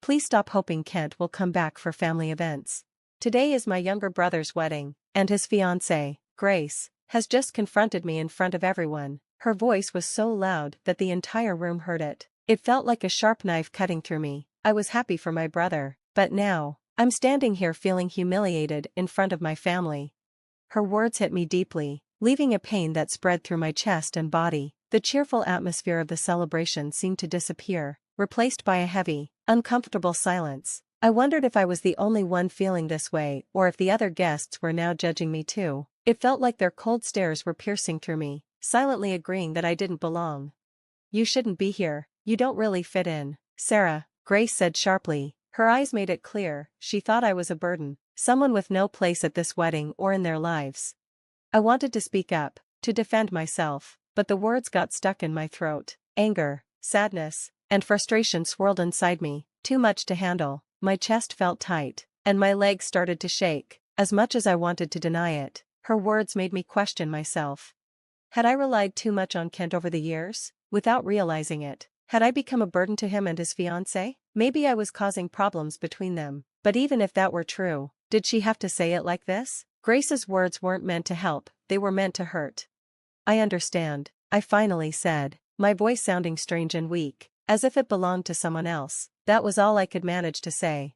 Please stop hoping Kent will come back for family events. Today is my younger brother's wedding, and his fiancée, Grace, has just confronted me in front of everyone." Her voice was so loud that the entire room heard it. It felt like a sharp knife cutting through me. I was happy for my brother, but now, I'm standing here feeling humiliated in front of my family. Her words hit me deeply, leaving a pain that spread through my chest and body. The cheerful atmosphere of the celebration seemed to disappear, replaced by a heavy, uncomfortable silence. I wondered if I was the only one feeling this way or if the other guests were now judging me too. It felt like their cold stares were piercing through me, silently agreeing that I didn't belong. "You shouldn't be here, you don't really fit in, Sarah," Grace said sharply. Her eyes made it clear, she thought I was a burden, someone with no place at this wedding or in their lives. I wanted to speak up, to defend myself, but the words got stuck in my throat. Anger, sadness, and frustration swirled inside me, too much to handle. My chest felt tight, and my legs started to shake. As much as I wanted to deny it, her words made me question myself. Had I relied too much on Kent over the years? Without realizing it, had I become a burden to him and his fiancée? Maybe I was causing problems between them, but even if that were true, did she have to say it like this? Grace's words weren't meant to help, they were meant to hurt. "I understand," I finally said, my voice sounding strange and weak, as if it belonged to someone else. That was all I could manage to say.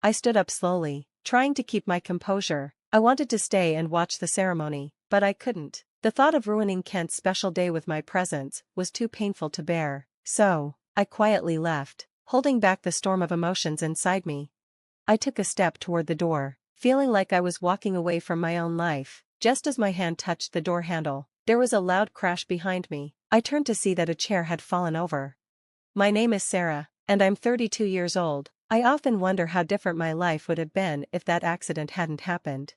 I stood up slowly, trying to keep my composure. I wanted to stay and watch the ceremony, but I couldn't. The thought of ruining Kent's special day with my presence was too painful to bear. So, I quietly left, holding back the storm of emotions inside me. I took a step toward the door, feeling like I was walking away from my own life. Just as my hand touched the door handle, there was a loud crash behind me. I turned to see that a chair had fallen over. "My name is Sarah, and I'm 32 years old. I often wonder how different my life would have been if that accident hadn't happened.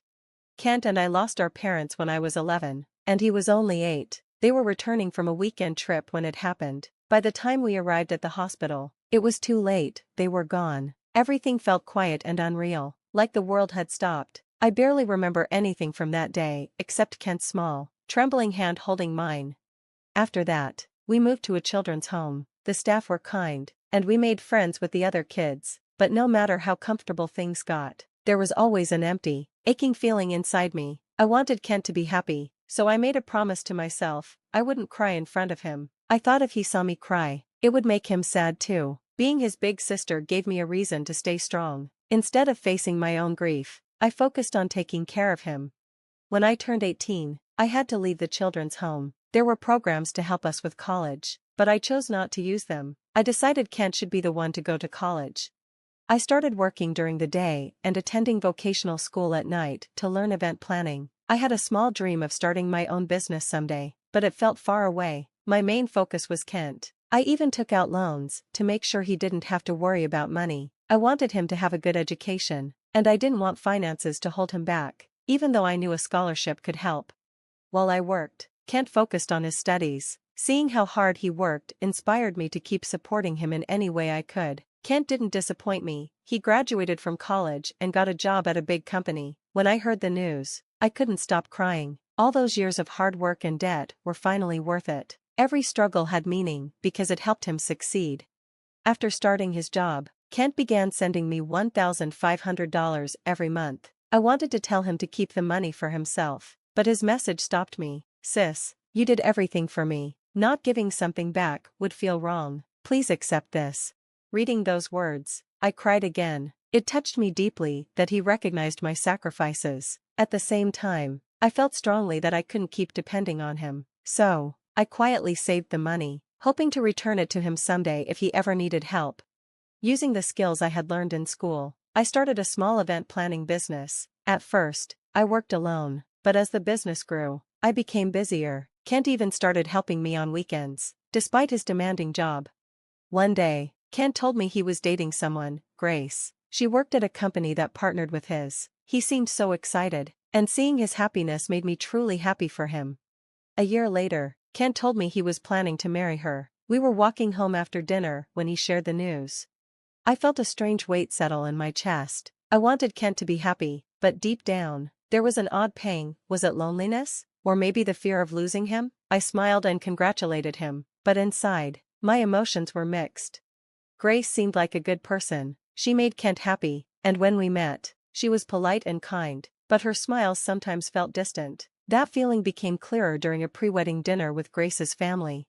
Kent and I lost our parents when I was 11, and he was only 8. They were returning from a weekend trip when it happened. By the time we arrived at the hospital, it was too late, they were gone. Everything felt quiet and unreal, like the world had stopped. I barely remember anything from that day except Kent's small, trembling hand holding mine. After that, we moved to a children's home. The staff were kind, and we made friends with the other kids, but no matter how comfortable things got, there was always an empty, aching feeling inside me. I wanted Kent to be happy, so I made a promise to myself, I wouldn't cry in front of him. I thought if he saw me cry, it would make him sad too. Being his big sister gave me a reason to stay strong. Instead of facing my own grief, I focused on taking care of him. When I turned 18, I had to leave the children's home. There were programs to help us with college, but I chose not to use them. I decided Kent should be the one to go to college. I started working during the day and attending vocational school at night to learn event planning. I had a small dream of starting my own business someday, but it felt far away. My main focus was Kent. I even took out loans to make sure he didn't have to worry about money. I wanted him to have a good education, and I didn't want finances to hold him back, even though I knew a scholarship could help. While I worked, Kent focused on his studies. Seeing how hard he worked inspired me to keep supporting him in any way I could. Kent didn't disappoint me. He graduated from college and got a job at a big company. When I heard the news, I couldn't stop crying. All those years of hard work and debt were finally worth it. Every struggle had meaning because it helped him succeed. After starting his job, Kent began sending me $1,500 every month. I wanted to tell him to keep the money for himself, but his message stopped me. "Sis, you did everything for me. Not giving something back would feel wrong. Please accept this." Reading those words, I cried again. It touched me deeply that he recognized my sacrifices. At the same time, I felt strongly that I couldn't keep depending on him. So, I quietly saved the money, hoping to return it to him someday if he ever needed help. Using the skills I had learned in school, I started a small event planning business. At first, I worked alone, but as the business grew, I became busier. Kent even started helping me on weekends, despite his demanding job. One day, Kent told me he was dating someone, Grace. She worked at a company that partnered with his. He seemed so excited, and seeing his happiness made me truly happy for him. A year later, Kent told me he was planning to marry her. We were walking home after dinner when he shared the news. I felt a strange weight settle in my chest. I wanted Kent to be happy, but deep down, there was an odd pang. Was it loneliness? Or maybe the fear of losing him? I smiled and congratulated him, but inside, my emotions were mixed. Grace seemed like a good person. She made Kent happy, and when we met, she was polite and kind, but her smiles sometimes felt distant. That feeling became clearer during a pre-wedding dinner with Grace's family.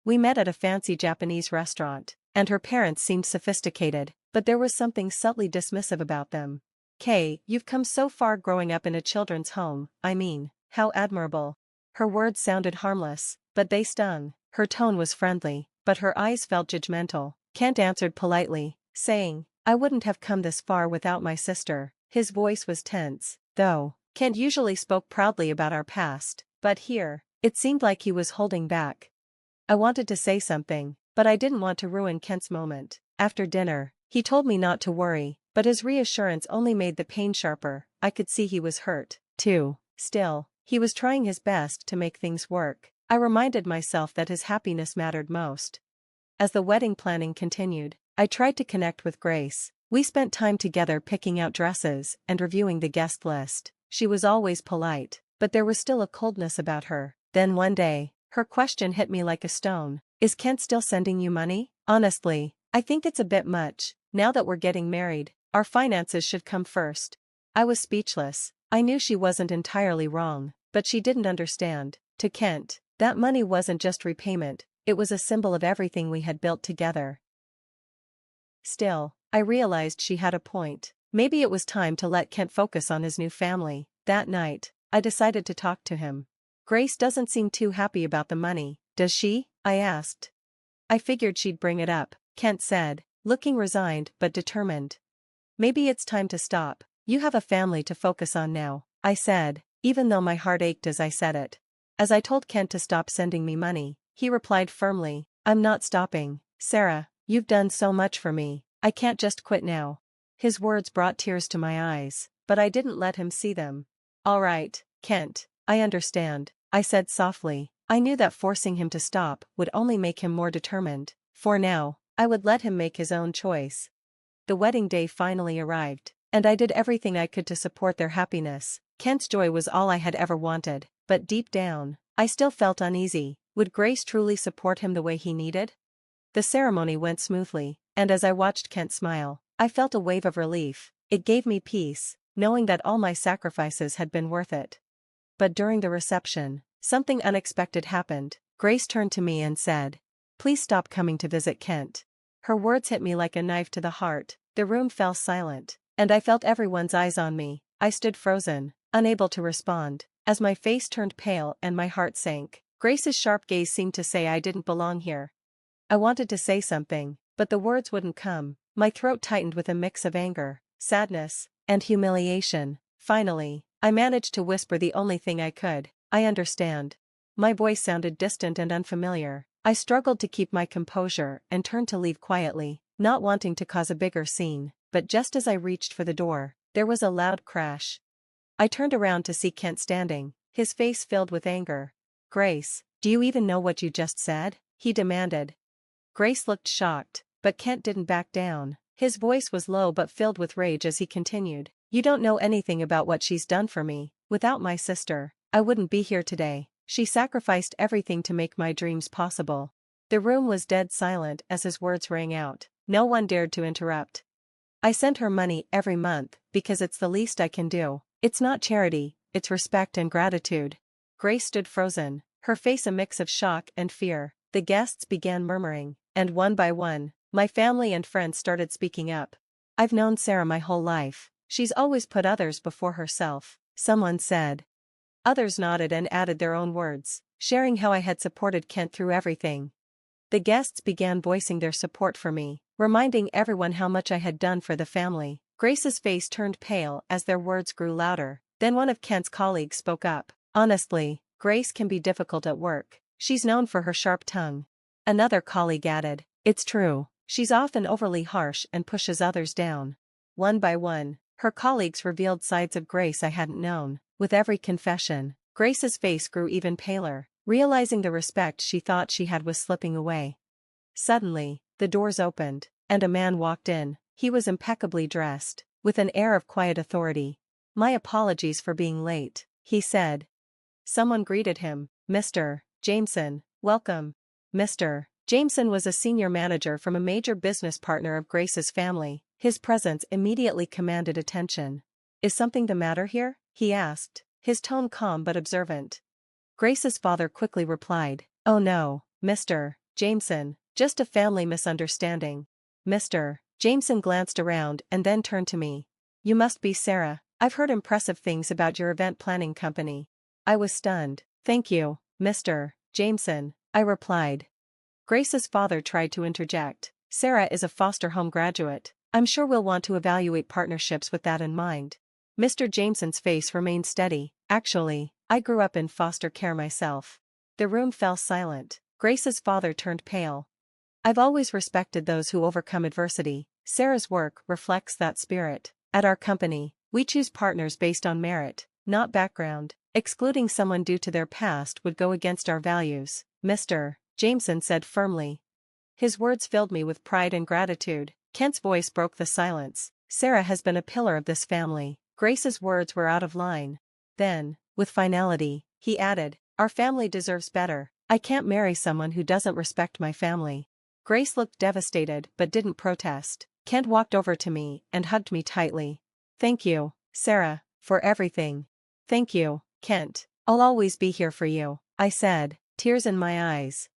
We met at a fancy Japanese restaurant, and her parents seemed sophisticated, but there was something subtly dismissive about them. "Kay, you've come so far growing up in a children's home, I mean, how admirable." Her words sounded harmless, but they stung. Her tone was friendly, but her eyes felt judgmental. Kent answered politely, saying, "I wouldn't have come this far without my sister." His voice was tense, though. Kent usually spoke proudly about our past, but here, it seemed like he was holding back. I wanted to say something, but I didn't want to ruin Kent's moment. After dinner, he told me not to worry, but his reassurance only made the pain sharper. I could see he was hurt, too. Still, he was trying his best to make things work. I reminded myself that his happiness mattered most. As the wedding planning continued, I tried to connect with Grace. We spent time together picking out dresses and reviewing the guest list. She was always polite, but there was still a coldness about her. Then one day, her question hit me like a stone. "Is Kent still sending you money?" "Honestly, I think it's a bit much. Now that we're getting married, our finances should come first." I was speechless. I knew she wasn't entirely wrong, but she didn't understand. To Kent, that money wasn't just repayment, it was a symbol of everything we had built together. Still, I realized she had a point. Maybe it was time to let Kent focus on his new family. That night, I decided to talk to him. "Grace doesn't seem too happy about the money, does she?" I asked. "I figured she'd bring it up," Kent said, looking resigned but determined. "Maybe it's time to stop. You have a family to focus on now," I said, even though my heart ached as I said it. As I told Kent to stop sending me money, he replied firmly, "I'm not stopping, Sarah, you've done so much for me, I can't just quit now." His words brought tears to my eyes, but I didn't let him see them. "All right, Kent, I understand," I said softly. I knew that forcing him to stop would only make him more determined. For now, I would let him make his own choice. The wedding day finally arrived, and I did everything I could to support their happiness. Kent's joy was all I had ever wanted, but deep down, I still felt uneasy. Would Grace truly support him the way he needed? The ceremony went smoothly, and as I watched Kent smile, I felt a wave of relief. It gave me peace, knowing that all my sacrifices had been worth it. But during the reception, something unexpected happened. Grace turned to me and said, "Please stop coming to visit Kent." Her words hit me like a knife to the heart. The room fell silent, and I felt everyone's eyes on me. I stood frozen, unable to respond, as my face turned pale and my heart sank. Grace's sharp gaze seemed to say I didn't belong here. I wanted to say something, but the words wouldn't come. My throat tightened with a mix of anger, sadness, and humiliation. Finally, I managed to whisper the only thing I could, "I understand." My voice sounded distant and unfamiliar. I struggled to keep my composure and turned to leave quietly, not wanting to cause a bigger scene, but just as I reached for the door, there was a loud crash. I turned around to see Kent standing, his face filled with anger. "Grace, do you even know what you just said?" he demanded. Grace looked shocked, but Kent didn't back down. His voice was low but filled with rage as he continued, "You don't know anything about what she's done for me. Without my sister, I wouldn't be here today. She sacrificed everything to make my dreams possible." The room was dead silent as his words rang out. No one dared to interrupt. "I send her money every month because it's the least I can do. It's not charity, it's respect and gratitude." Grace stood frozen, her face a mix of shock and fear. The guests began murmuring, and one by one, my family and friends started speaking up. "I've known Sarah my whole life. She's always put others before herself," someone said. Others nodded and added their own words, sharing how I had supported Kent through everything. The guests began voicing their support for me, reminding everyone how much I had done for the family. Grace's face turned pale as their words grew louder. Then one of Kent's colleagues spoke up. "Honestly, Grace can be difficult at work. She's known for her sharp tongue." Another colleague added, "It's true, she's often overly harsh and pushes others down." One by one, her colleagues revealed sides of Grace I hadn't known. With every confession, Grace's face grew even paler, realizing the respect she thought she had was slipping away. Suddenly, the doors opened, and a man walked in. He was impeccably dressed, with an air of quiet authority. "My apologies for being late," he said. Someone greeted him. "Mr. Jameson, welcome." Mr. Jameson was a senior manager from a major business partner of Grace's family. His presence immediately commanded attention. "Is something the matter here?" he asked, his tone calm but observant. Grace's father quickly replied, "Oh no, Mr. Jameson, just a family misunderstanding." Mr. Jameson glanced around and then turned to me. "You must be Sarah. I've heard impressive things about your event planning company." I was stunned. "Thank you, Mr. Jameson," I replied. Grace's father tried to interject. "Sarah is a foster home graduate. I'm sure we'll want to evaluate partnerships with that in mind." Mr. Jameson's face remained steady. "Actually, I grew up in foster care myself." The room fell silent. Grace's father turned pale. "I've always respected those who overcome adversity." Sarah's work reflects that spirit. "At our company, we choose partners based on merit, not background. Excluding someone due to their past would go against our values," Mr. Jameson said firmly. His words filled me with pride and gratitude. Kent's voice broke the silence. "Sarah has been a pillar of this family." Grace's words were out of line. Then, with finality, he added, "Our family deserves better. I can't marry someone who doesn't respect my family." Grace looked devastated but didn't protest. Kent walked over to me and hugged me tightly. "Thank you, Sarah, for everything." "Thank you, Kent. I'll always be here for you," I said, tears in my eyes.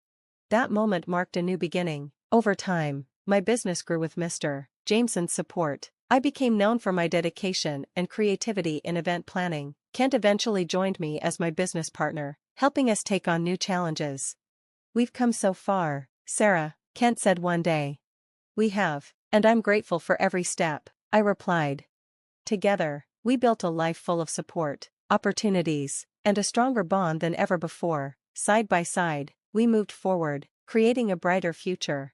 That moment marked a new beginning. Over time, my business grew with Mr. Jameson's support. I became known for my dedication and creativity in event planning. Kent eventually joined me as my business partner, helping us take on new challenges. "We've come so far, Sarah," Kent said one day. "We have, and I'm grateful for every step," I replied. Together, we built a life full of support, opportunities, and a stronger bond than ever before. Side by side, we moved forward, creating a brighter future.